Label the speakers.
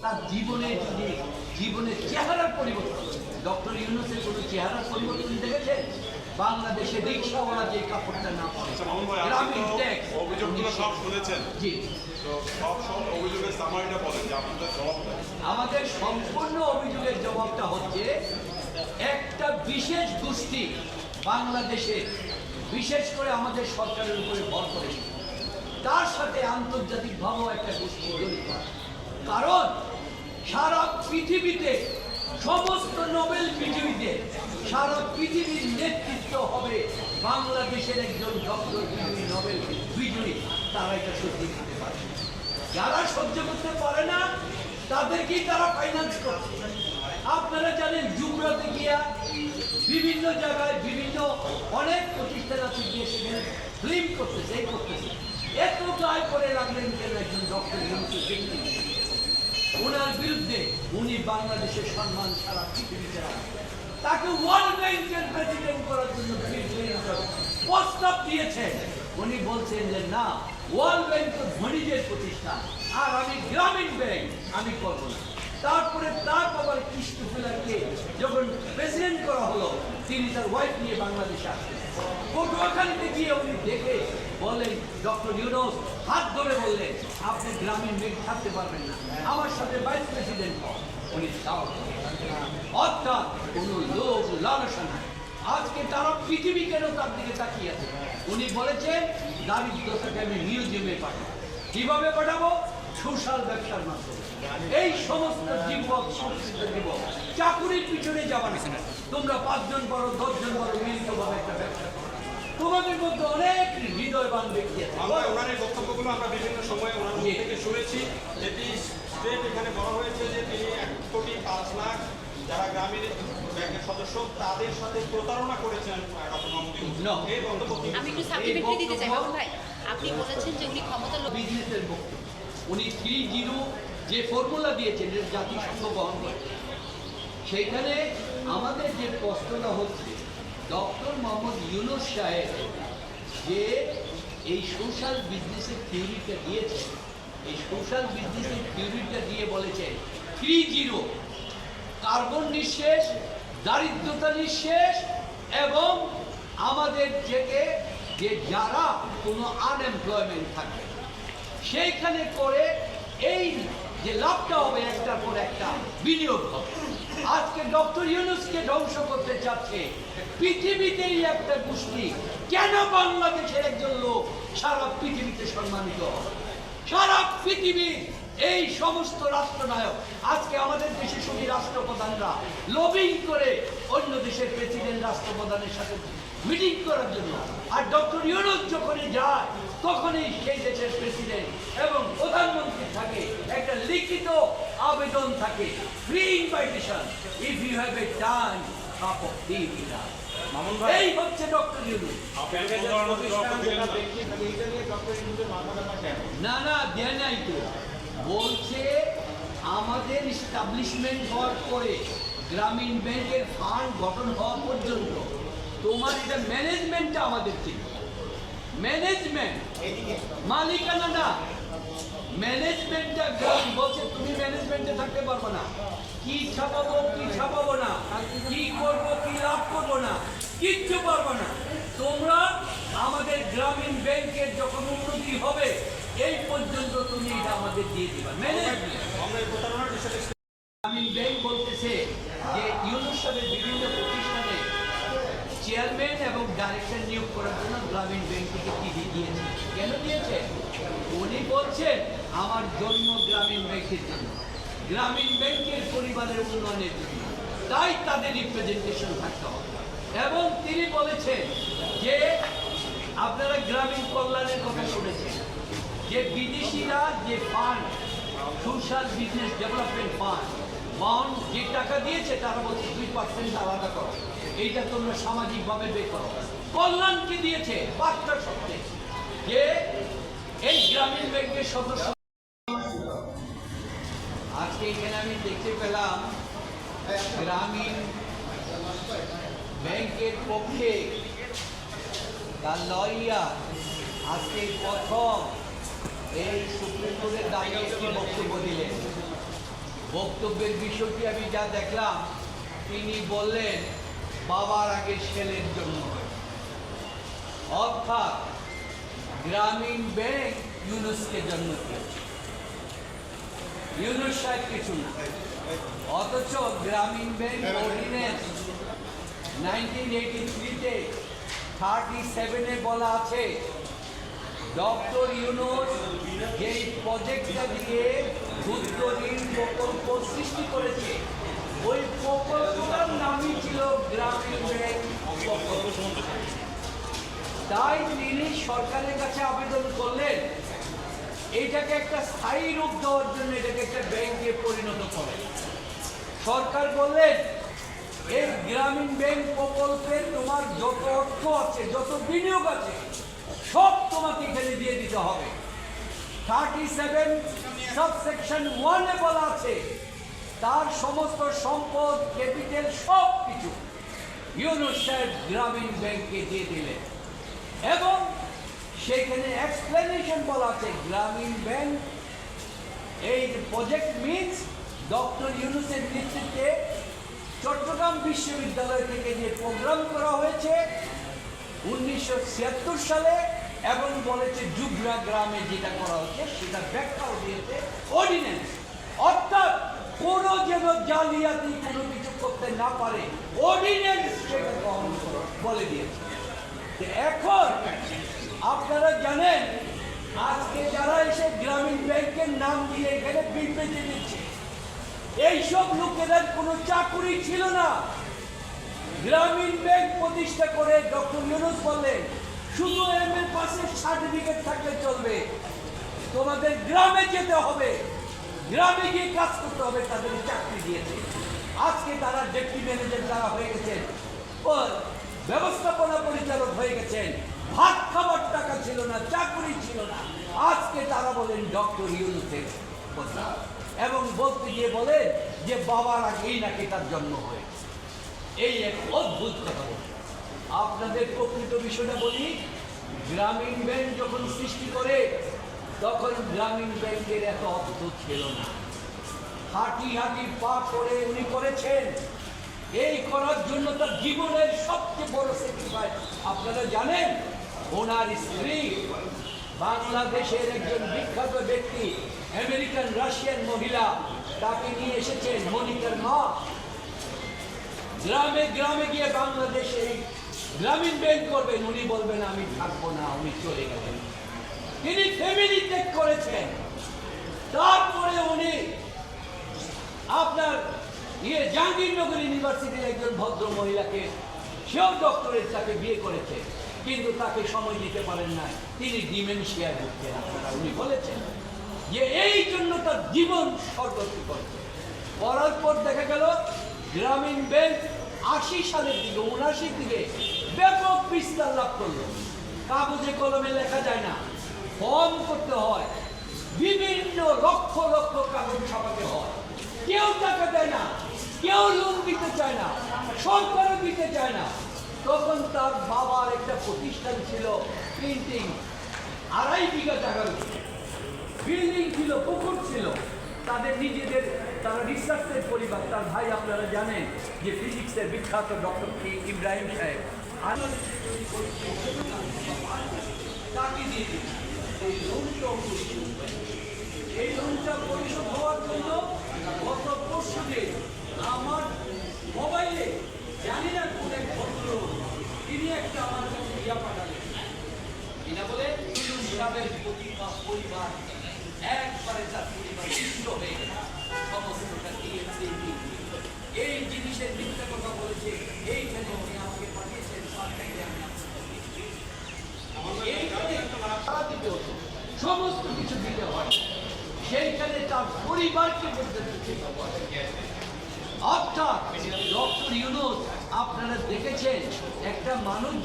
Speaker 1: তার জীবনের চেহারার পরিবর্তন, ডক্টর ইউনূসের কোনো চেহারার পরিবর্তন দেখেছেন? বাংলাদেশে রিক্সাওয়ালা যে কাপড়টা না পরে, গ্রামীণ ট্যাক্স,
Speaker 2: অভিযোগগুলো সব শুনেছেন।
Speaker 1: জি,
Speaker 2: তো সব অভিযোগের সামারিটা বলেন যে আপনাদের জবাবটা।
Speaker 1: আমাদের সম্পূর্ণ অভিযোগের জবাবটা হচ্ছে একটা বিশেষ গোষ্ঠী বাংলাদেশে বিশেষ করে আমাদের সরকারের উপরে ভর করেছে, তার সাথে আন্তর্জাতিকভাবেও একটা গোষ্ঠী জড়িত। কারণ সারা পৃথিবীতে সমস্ত নোবেল পৃথিবীতে সারা পৃথিবীর নেতৃত্ব হবে বাংলাদেশের একজন ডক্টর নোবেল বিজয়ী। তারা এটা সহ্য করতে পারে, যারা সহ্য করতে পারে না তাদেরকেই তারা ফাইন্যান্স করে। আপনারা জানেন যুবরাতে গিয়া বিভিন্ন জায়গায় বিভিন্ন অনেক প্রতিষ্ঠান আছে গিয়ে সেখানে ফিল্ম করতেছে, এই করতেছে। এত দায় করে রাখলেন কেন একজন ডক্টর ইউনূসের? ওনার বিরুদ্ধে উনি বাংলাদেশের সম্মান সারা পৃথিবীতে তাকে ওয়ার্ল্ড ব্যাংকের প্রেসিডেন্ট করার জন্য প্রস্তাব দিয়েছেন। উনি বলছেন যে না, ওয়ার্ল্ড ব্যাংক তো ধনীদের প্রতিষ্ঠান, আর আমি গ্রামীণ ব্যাংক আমি করবো না। তারপরে তার বাবার ক্রিস্টোফারকে যখন প্রেসিডেন্ট করা হলো, তিনি তার ওয়াইফ নিয়ে বাংলাদেশে আসলেন। পটুয়াখালীতে গিয়ে উনি দেখে বললেন, ডক্টর ইউনূস হাত ধরে বললেন, আপনি গ্রামীণ ব্যাংক থাকতে পারবেন না, আমার সাথে ভাইস প্রেসিডেন্ট হন। উনি তাও অর্থাৎ কোনো লোক লালসা নাই। আজকে তারা পৃথিবী কেন তার দিকে তাকিয়ে আছে? উনি বলেছেন দারিদ্রতাকে আমি মিউজিয়ামে পাঠাবো। কিভাবে পাঠাবো? সোশ্যাল ব্যবসার মাধ্যমে। এই সমস্ত যুবক সংস্কৃত যুবক চাকুরির পিছনে যাবা না, তোমরা 5 জন বড় 10 জন বড় মিলিতভাবে একটা ব্যবসা করো। তোমাদের মধ্যে অনেক হৃদয়বান ব্যক্তি আছে।
Speaker 2: ওনার এই বক্তব্যগুলো আমরা বিভিন্ন সময়ে ওনার মুখ থেকে শুনেছি। যেটি স্টেট এখানে বলা হয়েছে যে তিনি 1,05,00,000 যারা গ্রামীণ ব্যাংকের সদস্য তাদের সাথে প্রতারণা করেছেন ডক্টর মোহাম্মদ ইউনূস। এই বক্তব্য
Speaker 3: আমি একটু সাপ্লিমেন্টারি দিতে চাই মামুন ভাই, আপনি বলেছেন যে উনি ক্ষমতা
Speaker 1: বিজনেসের বক্তব্য। উনি 3-0 যে ফর্মুলা দিয়েছেন জাতিসংঘ বহন করে, সেইখানে আমাদের যে প্রশ্নটা হচ্ছে ডক্টর মোহাম্মদ ইউনূস সাহেব যে এই সোশ্যাল বিজনেসের থিওরিটা দিয়েছে, এই সোশ্যাল বিজনেসের থিওরিটা দিয়ে বলেছে 3-0 কার্বন নিঃশেষ, দারিদ্রতা নিঃশেষ এবং আমাদের যে যারা কোনো আনএমপ্লয়মেন্ট থাকবে সেইখানে করে এই যে লাভটা হবে একটার পর একটা বিনিয়োগ হবে। আজকে ডক্টর ইউনূসকে ধ্বংস করতে চাচ্ছে পৃথিবীতেই একটা গোষ্ঠী। কেন বাংলাদেশের একজন লোক সারা পৃথিবীতে সম্মানিত? সারা পৃথিবীর এই সমস্ত রাষ্ট্রনায়ক আজকে আমাদের দেশে শুধু রাষ্ট্রপ্রধানরা লবিং করে অন্য দেশের প্রেসিডেন্ট রাষ্ট্রপ্রধানের সাথে মিটিং করার জন্য, আর ডক্টর ইউনূস যখনই যায় তখনই সেই দেশের প্রেসিডেন্ট এবং প্রধানমন্ত্রী থাকে একটা লিখিত আবেদন থাকে, free invitation, if you have a time cup of tea. এই হচ্ছে ডক্টর ইউনূস। না না দেয় নাই তো, বলছে আমাদের এস্টাবলিশমেন্ট হওয়ার পরে গ্রামীণ ব্যাংকের ফান্ড গঠন হওয়া পর্যন্ত তোমার এটা ম্যানেজমেন্টটা আমাদের ঠিক, ম্যানেজমেন্ট মালিকানা না, ম্যানেজমেন্টটা গ্রাম বলছে তুমি ম্যানেজমেন্টে থাকতে পারবো না, কি ছাপাবো না, কি করবো কি লাভ করবো না, কিচ্ছু পারবো না। তোমরা আমাদের গ্রামীণ ব্যাংকের যখন উন্নতি হবে এই পর্যন্ত তুমি এটা আমাদের দিয়ে দিবা ম্যানেজমেন্ট। গ্রামীণ ব্যাংক বলতেছে যে ইউনূস সাহেবের বিভিন্ন প্রতিষ্ঠানে চেয়ারম্যান এবং ডাইরেক্টর নিয়োগ করার জন্য গ্রামীণ ব্যাংক থেকে চিঠি দিয়েছে। কেন দিয়েছে? উনি বলছেন আমার জন্ম গ্রামীণ ব্যাংকের জন্য, গ্রামীণ ব্যাংকের পরিবারের উন্নয়নের জন্য, তাই তাদের রিপ্রেজেন্টেশন থাকতে হবে। এবং তিনি বলেছেন যে আপনারা গ্রামীণ কল্যাণের কথা শুনেছেন, যে বিদেশিরা যে fund social business development fund bound যে টাকা দিয়েছে তারা বলছে 2% আলাদা করো, এইটা তোমরা সামাজিকভাবে বের করো। কল্যাণকে দিয়েছে 5টা শর্তে, যে এই গ্রামীণ ব্যাংকের সদস্য। আজকে এখানে আমি দেখতে পেলাম গ্রামীণ ব্যাংকের পক্ষে তার লয়ার আজকে প্রথম এই সুপ্রিম কোর্টের দাঁড়িয়ে একটি বক্তব্য দিলেন। বক্তব্যের বিষয়টি আমি যা দেখলাম, তিনি বললেন বাবার আগে ছেলের জন্য, অর্থাৎ গ্রামীণ ব্যাংক ইউনুসকে জন্ম দিয়েছে। ইউনুস সাহেব কিছু না, অথচ গ্রামীণ ব্যাংক অর্ডিন্যান্স 1983-তে 37-এ বলা আছে ডক্টর ইউনুস যেই প্রজেক্টটা দিয়ে ক্ষুদ্র ঋণ প্রকল্প সৃষ্টি করেছে, ওই প্রকল্পটার নামই ছিল গ্রামীণ ব্যাংক প্রকল্প। তাই তিনি সরকারের কাছে আবেদন করলেন এটাকে একটা স্থায়ী রূপ দেওয়ার জন্য, এটাকে একটা ব্যাংকে পরিণত করে। সরকার বললেন এই গ্রামীণ ব্যাংক প্রকল্পে তোমার যত অর্থ আছে, যত বিনিয়োগ আছে, সব তোমাকে এখানে দিয়ে দিতে হবে। 37 সাবসেকশন 1-এ বলা আছে তার সমস্ত সম্পদ, ক্যাপিটাল, সব কিছু ইউনুস সাহেব গ্রামীণ ব্যাংকে দিয়ে দিলেন। এবং সেখানে এক্সপ্লেনেশন বলা আছে গ্রামীণ ব্যাংক এই প্রজেক্ট মিনস ডক্টর ইউনুসের নেতৃত্বে চট্টগ্রাম বিশ্ববিদ্যালয় থেকে যে প্রোগ্রাম করা হয়েছে 1976 সালে, এবং বলেছে জুবরা গ্রামে যেটা করা হচ্ছে সেটা ব্যাখ্যাও দিয়েছে অর্ডিন্যান্স, অর্থাৎ কোনো যেন জালিয়াতি কোনো কিছু করতে না পারে অর্ডিন্যান্স সেটা গ্রহণ বলে দিয়েছে। এখন আপনারা জানেন আজকে যারা এসে গ্রামীণ ব্যাংকের নাম দিয়ে এখানে বিবৃতি দিচ্ছে, এইসব লোকেদের কোনো চাকুরি ছিল না। গ্রামীণ ব্যাংক প্রতিষ্ঠা করে ডক্টর ইউনুস বললেন শুধু এমএ পাসের সার্টিফিকেট থাকলে চলবে, তোমাদের গ্রামে যেতে হবে, গ্রামে গিয়ে কাজ করতে হবে, তাদের চাকরি দিয়েছে। আজকে তারা ডেপুটি ম্যানেজার যারা হয়ে গেছেন, ব্যবস্থাপনা পরিচালক হয়ে গেছেন, ভাত খাবার টাকা ছিল না, চাকরি ছিল না, আজকে তারা বলেন ডক্টর ইউনুসের কথা, এবং বলতে গিয়ে বলেন যে বাবার আগেই নাকি তার জন্ম হয়েছে। এই এক অদ্ভুত কথা বলে আপনাদের প্রকৃত বিষয়টা বলি। গ্রামীণ ব্যাংক যখন সৃষ্টি করে তখন গ্রামীণ ব্যাংকের এত অর্থ ছিল না, হাঁটি হাঁটি পা করে উনি করেছেন। এই করার জন্য তার জীবনের সবচেয়ে বড় স্যাক্রিফাইস আপনারা জানেন, ওনার স্ত্রী বাংলাদেশের একজন বিখ্যাত ব্যক্তি, আমেরিকান রাশিয়ান মহিলা, তাকে নিয়ে এসেছেন মনিকার মা। গ্রামে গ্রামে গিয়ে বাংলাদেশে গ্রামীণ ব্যাংক করবেন, উনি বলবেন আমি থাকবো না, উনি চলে গেলেন। তিনি ফ্যামিলি ত্যাগ করেছেন। তারপরে উনি আপনার জাহাঙ্গীরনগর ইউনিভার্সিটির একজন ভদ্র মহিলাকে, সেও ডক্টরেট, তাকে বিয়ে করেছে, কিন্তু তাকে সময় দিতে পারেন না, তিনি ডিমেনশিয়ায় ভুগছেন। আপনারা উনি বলেছেন যে এই জন্য তার জীবন সর্বস্ব করছে। করার পর দেখা গেল গ্রামীণ ব্যাংক 80 সালের দিকে, 79 দিকে ব্যাপক বিস্তার লাভ করলো। কাগজে কলমে লেখা যায় না, ফর্ম করতে হয়, বিভিন্ন লক্ষ লক্ষ কাগজ ছাপাতে হয়, কেউ টাকা দেয় না, কেউ লোন দিতে চায় না, সরকারও দিতে চায় না। তখন তার বাবার একটা প্রতিষ্ঠান ছিল প্রিন্টিং, 2.5 বিঘা জায়গার উপরে বিল্ডিং ছিল, পুকুর ছিল, তাদের নিজেদের, তারা রিসার্চের পরিবার। তার ভাই আপনারা জানেন যে ফিজিক্সের বিখ্যাত ডক্টর ইব্রাহিম সাহেব, তাকে দিয়ে দিন এই লোনটা। এই লোনটা পরিশোধ হওয়ার জন্য গত পরশুদিন আমার মোবাইলে, জানি না কোন এক ভদ্র, তিনি একটা আমার কাছে ইয়া পাঠালেন, কিনা বলে ইউনুস সাহেবের পরিবার একবারে তার পরিবার নষ্ট হয়ে গেল, সমস্তটা দিয়েছে। এই জিনিসের মিথ্যা কথা বলেছে, এইখানে উনি আমাকে পাঠিয়েছেন, সমস্ত কিছু দিতে হয়, সেইখানে তার পরিবারকে বলতে দিতে হয়। অর্থাৎ ডক্টর ইউনুস আপনারা দেখেছেন একটা মানুষ